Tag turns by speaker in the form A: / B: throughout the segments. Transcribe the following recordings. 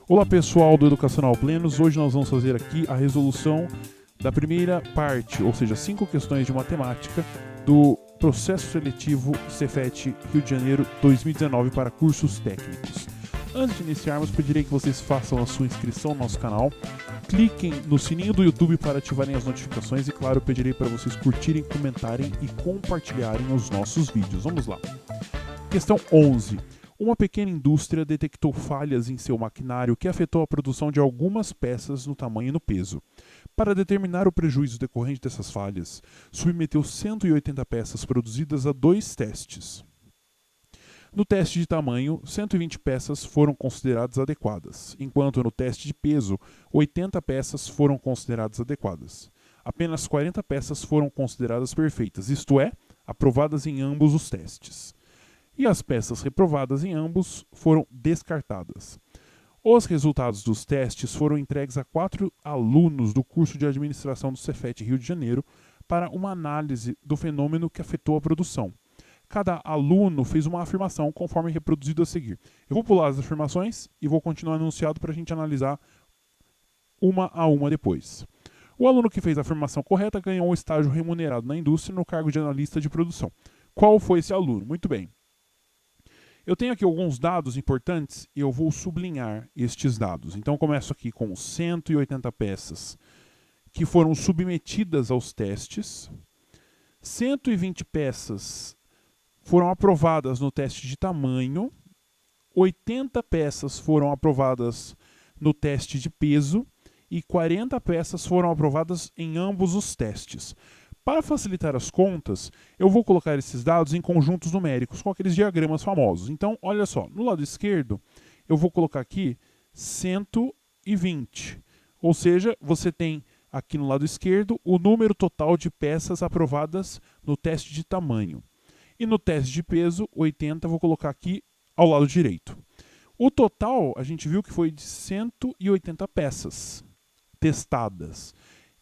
A: Olá pessoal do Educacional Plenos, hoje nós vamos fazer aqui a resolução da primeira parte, ou seja, 5 questões de matemática do processo seletivo Cefet Rio de Janeiro 2019 para cursos técnicos. Antes de iniciarmos, pedirei que vocês façam a sua inscrição no nosso canal, cliquem no sininho do YouTube para ativarem as notificações e, claro, eu pedirei para vocês curtirem, comentarem e compartilharem os nossos vídeos. Vamos lá. Questão 11. Uma pequena indústria detectou falhas em seu maquinário que afetou a produção de algumas peças no tamanho e no peso. Para determinar o prejuízo decorrente dessas falhas, submeteu 180 peças produzidas a 2 testes. No teste de tamanho, 120 peças foram consideradas adequadas, enquanto no teste de peso, 80 peças foram consideradas adequadas. Apenas 40 peças foram consideradas perfeitas, isto é, aprovadas em ambos os testes. E as peças reprovadas em ambos foram descartadas. Os resultados dos testes foram entregues a 4 alunos do curso de administração do Cefet Rio de Janeiro para uma análise do fenômeno que afetou a produção. Cada aluno fez uma afirmação conforme reproduzido a seguir. Eu vou pular as afirmações e vou continuar enunciado para a gente analisar uma a uma depois. O aluno que fez a afirmação correta ganhou um estágio remunerado na indústria no cargo de analista de produção. Qual foi esse aluno? Muito bem. Eu tenho aqui alguns dados importantes e eu vou sublinhar estes dados. Então, começo aqui com 180 peças que foram submetidas aos testes. 120 peças foram aprovadas no teste de tamanho. 80 peças foram aprovadas no teste de peso. E 40 peças foram aprovadas em ambos os testes. Para facilitar as contas, eu vou colocar esses dados em conjuntos numéricos, com aqueles diagramas famosos. Então, olha só, no lado esquerdo, eu vou colocar aqui 120. Ou seja, você tem aqui no lado esquerdo o número total de peças aprovadas no teste de tamanho. E no teste de peso, 80, vou colocar aqui ao lado direito. O total, a gente viu que foi de 180 peças testadas.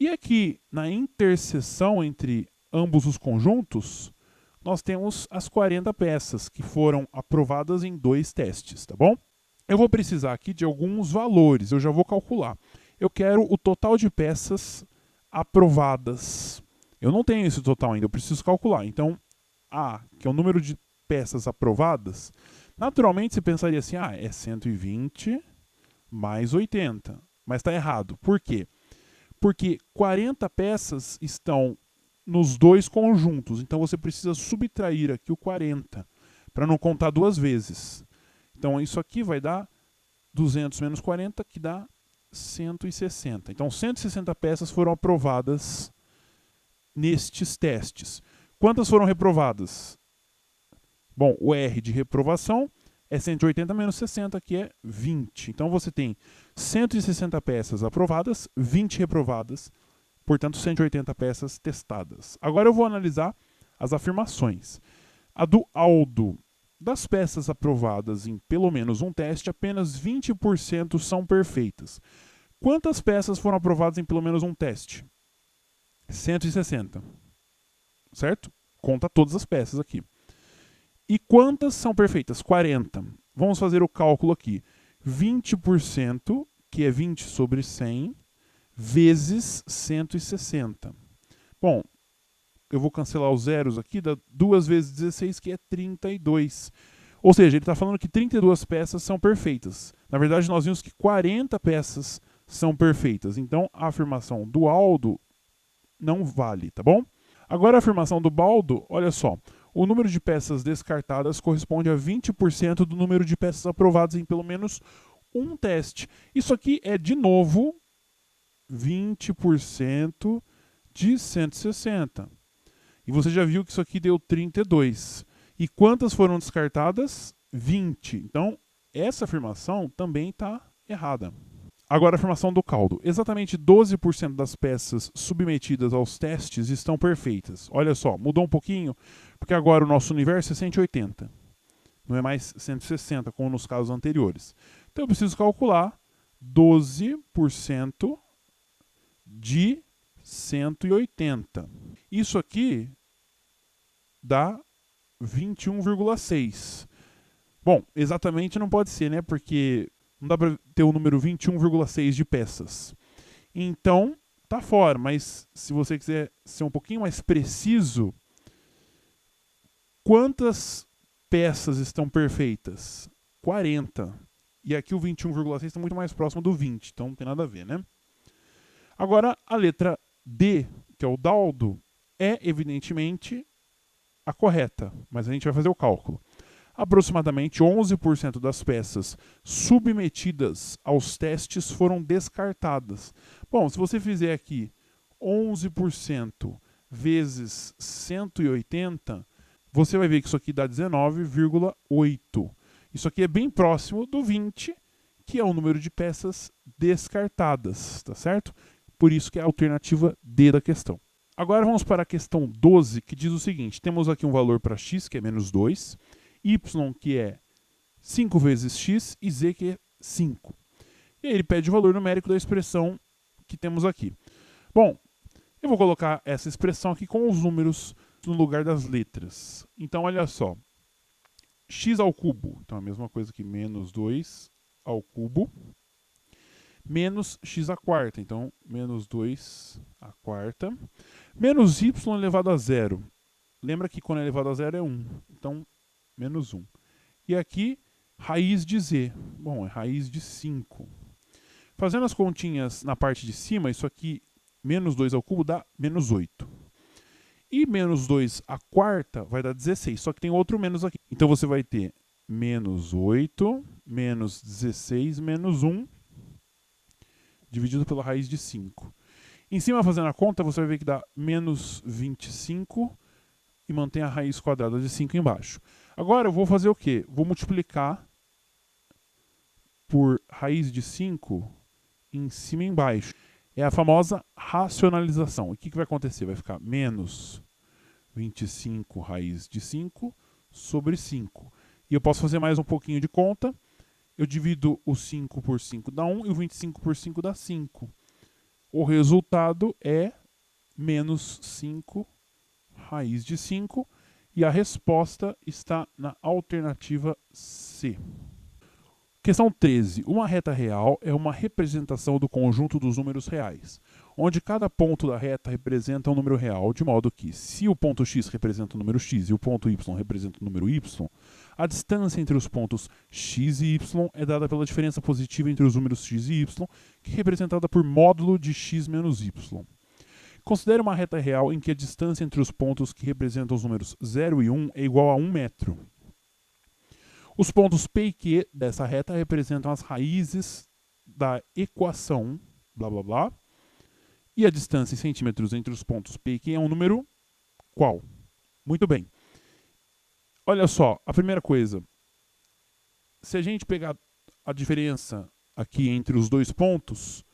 A: E aqui, na interseção entre ambos os conjuntos, nós temos as 40 peças que foram aprovadas em 2 testes, tá bom? Eu vou precisar aqui de alguns valores, eu já vou calcular. Eu quero o total de peças aprovadas. Eu não tenho esse total ainda, eu preciso calcular. Então, A, que é o número de peças aprovadas, naturalmente você pensaria assim, é 120 mais 80. Mas está errado. Por quê? Porque 40 peças estão nos 2 conjuntos. Então, você precisa subtrair aqui o 40, para não contar 2 vezes. Então, isso aqui vai dar 200 menos 40, que dá 160. Então, 160 peças foram aprovadas nestes testes. Quantas foram reprovadas? Bom, o R de reprovação é 180 menos 60, que é 20. Então, você tem 160 peças aprovadas, 20 reprovadas, portanto, 180 peças testadas. Agora eu vou analisar as afirmações. A do Aldo. Das peças aprovadas em pelo menos um teste, apenas 20% são perfeitas. Quantas peças foram aprovadas em pelo menos um teste? 160. Certo? Conta todas as peças aqui. E quantas são perfeitas? 40. Vamos fazer o cálculo aqui. 20%, que é 20 sobre 100, vezes 160. Bom, eu vou cancelar os zeros aqui, dá 2 vezes 16, que é 32. Ou seja, ele está falando que 32 peças são perfeitas. Na verdade, nós vimos que 40 peças são perfeitas. Então, a afirmação do Aldo não vale, tá bom? Agora, a afirmação do Baldo, olha só. O número de peças descartadas corresponde a 20% do número de peças aprovadas em pelo menos um teste. Isso aqui é, de novo, 20% de 160. E você já viu que isso aqui deu 32. E quantas foram descartadas? 20. Então, essa afirmação também está errada. Agora a afirmação do Caldo. Exatamente 12% das peças submetidas aos testes estão perfeitas. Olha só, mudou um pouquinho, porque agora o nosso universo é 180. Não é mais 160, como nos casos anteriores. Então eu preciso calcular 12% de 180. Isso aqui dá 21,6. Bom, exatamente não pode ser, né? Porque não dá para ter o número 21,6 de peças. Então, tá fora. Mas se você quiser ser um pouquinho mais preciso, quantas peças estão perfeitas? 40. E aqui o 21,6 está muito mais próximo do 20, então não tem nada a ver, né? Agora, a letra D, que é o Daldo, é evidentemente a correta, mas a gente vai fazer o cálculo. Aproximadamente 11% das peças submetidas aos testes foram descartadas. Bom, se você fizer aqui 11% vezes 180, você vai ver que isso aqui dá 19,8. Isso aqui é bem próximo do 20, que é o número de peças descartadas, tá certo? Por isso que é a alternativa D da questão. Agora vamos para a questão 12, que diz o seguinte: temos aqui um valor para x, que é menos 2, y, que é 5 vezes x, e z, que é 5. E aí ele pede o valor numérico da expressão que temos aqui. Bom, eu vou colocar essa expressão aqui com os números no lugar das letras. Então, olha só. X ao cubo, então é a mesma coisa que menos 2 ao cubo, menos x à quarta, então menos 2 à quarta, menos y elevado a zero. Lembra que quando é elevado a zero é 1, então menos 1. E aqui, raiz de z, bom, é raiz de 5. Fazendo as continhas na parte de cima, isso aqui, menos 2 ao cubo dá menos 8. E menos 2 à quarta vai dar 16, só que tem outro menos aqui. Então você vai ter menos 8, menos 16, menos 1, dividido pela raiz de 5. Em cima, fazendo a conta, você vai ver que dá menos 25 e mantém a raiz quadrada de 5 embaixo. Agora eu vou fazer o quê? Vou multiplicar por raiz de 5 em cima e embaixo. É a famosa racionalização. O que vai acontecer? Vai ficar menos 25 raiz de 5 sobre 5. E eu posso fazer mais um pouquinho de conta. Eu divido o 5 por 5 dá 1 e o 25 por 5 dá 5. O resultado é menos 5 raiz de 5. E a resposta está na alternativa C. Questão 13. Uma reta real é uma representação do conjunto dos números reais, onde cada ponto da reta representa um número real, de modo que, se o ponto x representa o número x e o ponto y representa o número y, a distância entre os pontos x e y é dada pela diferença positiva entre os números x e y, que é representada por módulo de x menos y. Considere uma reta real em que a distância entre os pontos que representam os números 0 e 1 é igual a 1 metro. Os pontos P e Q dessa reta representam as raízes da equação, blá blá blá, e a distância em centímetros entre os pontos P e Q é um número qual? Muito bem. Olha só, a primeira coisa, se a gente pegar a diferença aqui entre os dois pontos,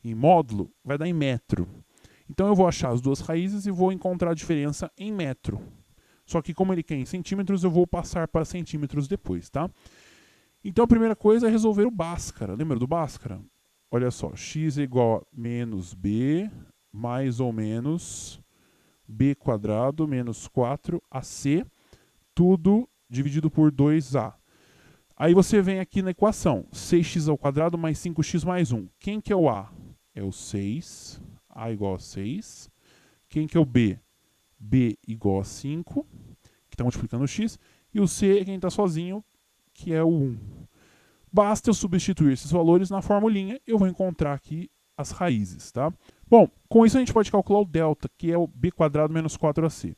A: em módulo, vai dar em metro. Então eu vou achar as duas raízes e vou encontrar a diferença em metro. Só que como ele quer em centímetros, eu vou passar para centímetros depois, tá? Então a primeira coisa é resolver o Bhaskara. Lembra do Bhaskara? Olha só, x é igual a menos b mais ou menos b quadrado menos 4ac, tudo dividido por 2a. Aí você vem aqui na equação, 6x ao quadrado mais 5x mais 1. Quem que é o a? É o 6, a igual a 6. Quem que é o b? B igual a 5, que está multiplicando o x, e o C é quem está sozinho, que é o 1. Basta eu substituir esses valores na formulinha, eu vou encontrar aqui as raízes, tá? Bom, com isso a gente pode calcular o delta, que é o b quadrado menos 4ac.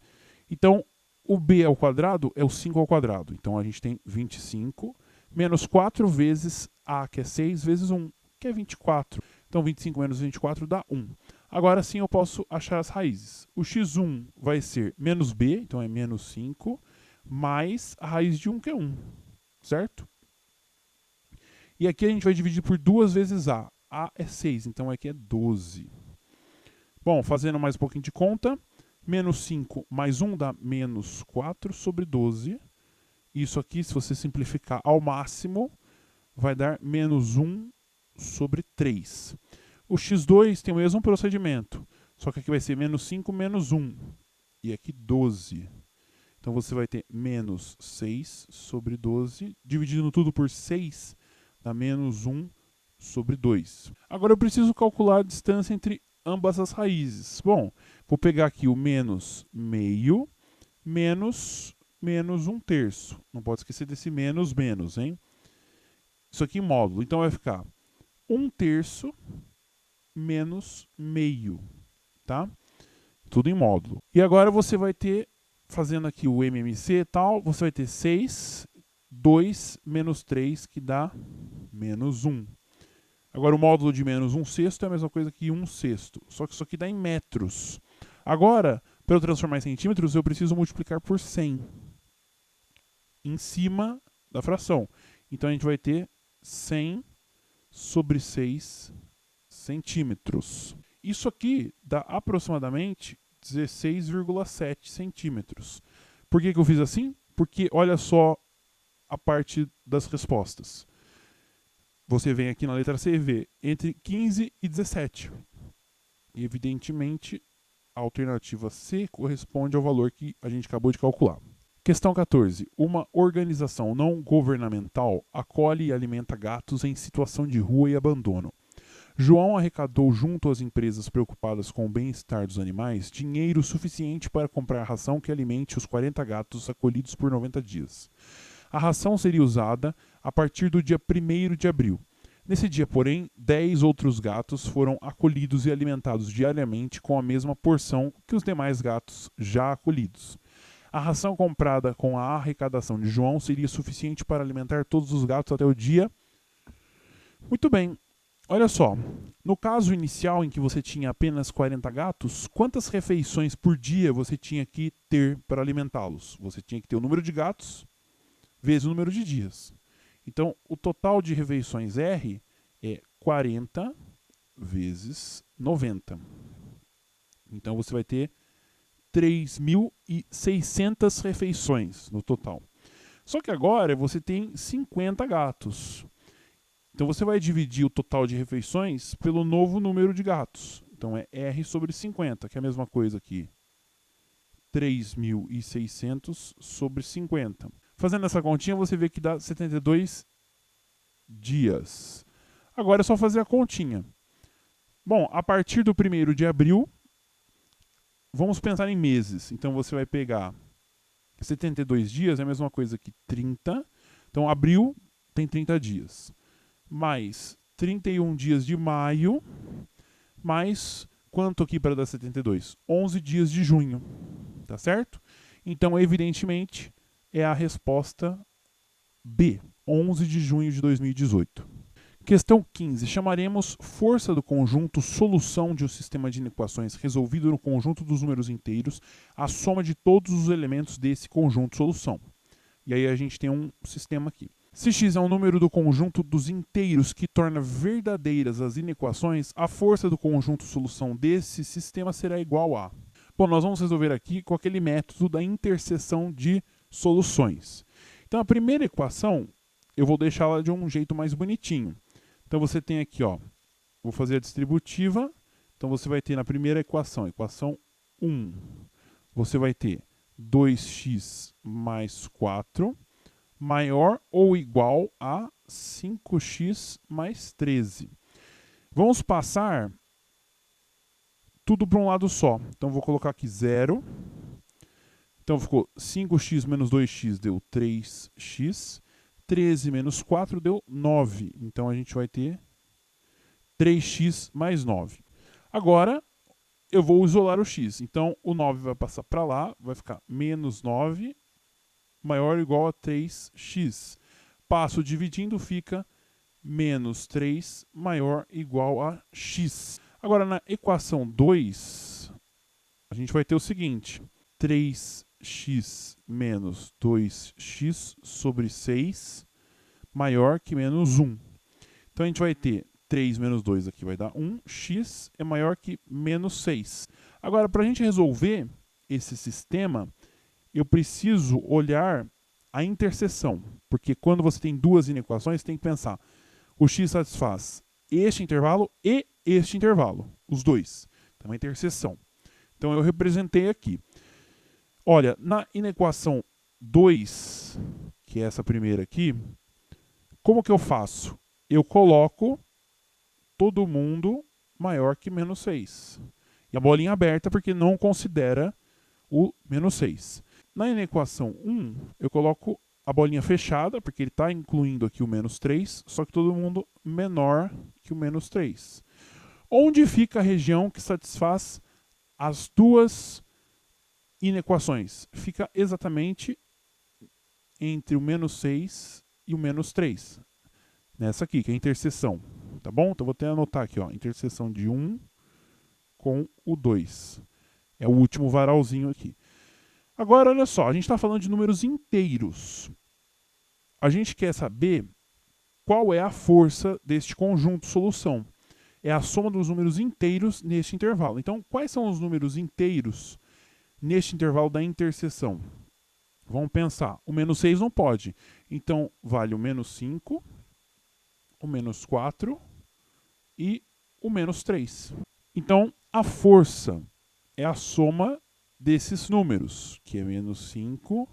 A: Então, o b ao quadrado é o 5 ao quadrado. Então, a gente tem 25 menos 4 vezes a, que é 6, vezes 1, que é 24. Então, 25 menos 24 dá 1. Agora sim eu posso achar as raízes. O x1 vai ser menos b, então é menos 5, mais a raiz de 1, que é 1, certo? E aqui a gente vai dividir por 2 vezes a. A é 6, então aqui é 12. Bom, fazendo mais um pouquinho de conta, menos 5 mais 1 dá menos 4 sobre 12. Isso aqui, se você simplificar ao máximo, vai dar menos 1 sobre 3. O x2 tem o mesmo procedimento, só que aqui vai ser menos 5 menos 1, e aqui 12. Então você vai ter menos 6 sobre 12, dividindo tudo por 6, dá menos 1 sobre 2. Agora eu preciso calcular a distância entre ambas as raízes. Bom, vou pegar aqui o menos meio, menos 1/3. Não pode esquecer desse menos, hein? Isso aqui em módulo. Então vai ficar 1/3 menos meio, tá? Tudo em módulo. E agora você vai ter, fazendo aqui o MMC e tal, você vai ter 6, 2 menos 3, que dá menos 1. Agora o módulo de menos 1/6 é a mesma coisa que 1/6, só que isso aqui dá em metros. Agora, para eu transformar em centímetros, eu preciso multiplicar por 100 em cima da fração. Então a gente vai ter 100 sobre 6 centímetros. Isso aqui dá aproximadamente 16,7 centímetros. Por que eu fiz assim? Porque olha só a parte das respostas. Você vem aqui na letra C e vê entre 15 e 17. E evidentemente a alternativa C corresponde ao valor que a gente acabou de calcular. Questão 14. Uma organização não governamental acolhe e alimenta gatos em situação de rua e abandono. João arrecadou junto às empresas preocupadas com o bem-estar dos animais dinheiro suficiente para comprar a ração que alimente os 40 gatos acolhidos por 90 dias. A ração seria usada a partir do dia 1º de abril. Nesse dia, porém, 10 outros gatos foram acolhidos e alimentados diariamente com a mesma porção que os demais gatos já acolhidos. A ração comprada com a arrecadação de João seria suficiente para alimentar todos os gatos até o dia... Muito bem. Olha só, no caso inicial em que você tinha apenas 40 gatos, quantas refeições por dia você tinha que ter para alimentá-los? Você tinha que ter o número de gatos vezes o número de dias. Então, o total de refeições R é 40 vezes 90. Então, você vai ter 3.600 refeições no total. Só que agora você tem 50 gatos. Então você vai dividir o total de refeições pelo novo número de gatos. Então é R sobre 50, que é a mesma coisa aqui. 3.600 sobre 50. Fazendo essa continha, você vê que dá 72 dias. Agora é só fazer a continha. Bom, a partir do 1º de abril, vamos pensar em meses. Então você vai pegar 72 dias, é a mesma coisa que 30. Então abril tem 30 dias. Mais 31 dias de maio, mais quanto aqui para dar 72? 11 dias de junho, tá certo? Então, evidentemente, é a resposta B, 11 de junho de 2018. Questão 15. Chamaremos força do conjunto solução de um sistema de inequações resolvido no conjunto dos números inteiros a soma de todos os elementos desse conjunto solução. E aí a gente tem um sistema aqui. Se x é um número do conjunto dos inteiros que torna verdadeiras as inequações, a força do conjunto solução desse sistema será igual a... Bom, nós vamos resolver aqui com aquele método da interseção de soluções. Então, a primeira equação, eu vou deixá-la de um jeito mais bonitinho. Então, você tem aqui, ó, vou fazer a distributiva. Então, você vai ter na primeira equação 1, você vai ter 2x mais 4... maior ou igual a 5x mais 13. Vamos passar tudo para um lado só. Então, vou colocar aqui 0. Então, ficou 5x menos 2x deu 3x. 13 menos 4 deu 9. Então, a gente vai ter 3x mais 9. Agora, eu vou isolar o x. Então, o 9 vai passar para lá, vai ficar menos 9 maior ou igual a 3x. Passo dividindo, fica menos 3 maior ou igual a x. Agora, na equação 2, a gente vai ter o seguinte. 3x menos 2x sobre 6 maior que menos 1. Então, a gente vai ter 3 menos 2 aqui vai dar 1. X é maior que menos 6. Agora, para a gente resolver esse sistema, eu preciso olhar a interseção, porque quando você tem duas inequações, você tem que pensar, o x satisfaz este intervalo e este intervalo, os dois. Então, é uma interseção. Então, eu representei aqui. Olha, na inequação 2, que é essa primeira aqui, como que eu faço? Eu coloco todo mundo maior que menos 6. E a bolinha aberta porque não considera o menos 6. Na inequação 1, eu coloco a bolinha fechada, porque ele está incluindo aqui o menos 3, só que todo mundo menor que o menos 3. Onde fica a região que satisfaz as duas inequações? Fica exatamente entre o menos 6 e o menos 3. Nessa aqui, que é a interseção. Tá bom? Então vou até anotar aqui, ó, interseção de 1 com o 2. É o último varalzinho aqui. Agora, olha só, a gente está falando de números inteiros. A gente quer saber qual é a força deste conjunto solução. É a soma dos números inteiros neste intervalo. Então, quais são os números inteiros neste intervalo da interseção? Vamos pensar. O menos 6 não pode. Então, vale o menos 5, o menos 4 e o menos 3. Então, a força é a soma desses números, que é menos 5,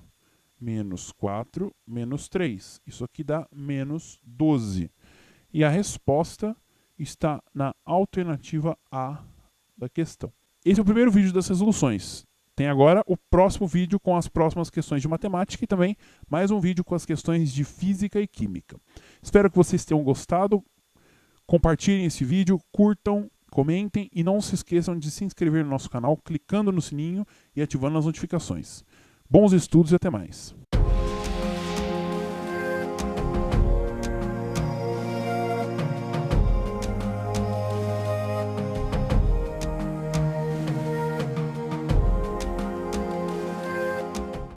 A: menos 4, menos 3. Isso aqui dá menos 12. E a resposta está na alternativa A da questão. Esse é o primeiro vídeo das resoluções. Tem agora o próximo vídeo com as próximas questões de matemática e também mais um vídeo com as questões de física e química. Espero que vocês tenham gostado. Compartilhem esse vídeo, curtam, comentem e não se esqueçam de se inscrever no nosso canal clicando no sininho e ativando as notificações. Bons estudos e até mais!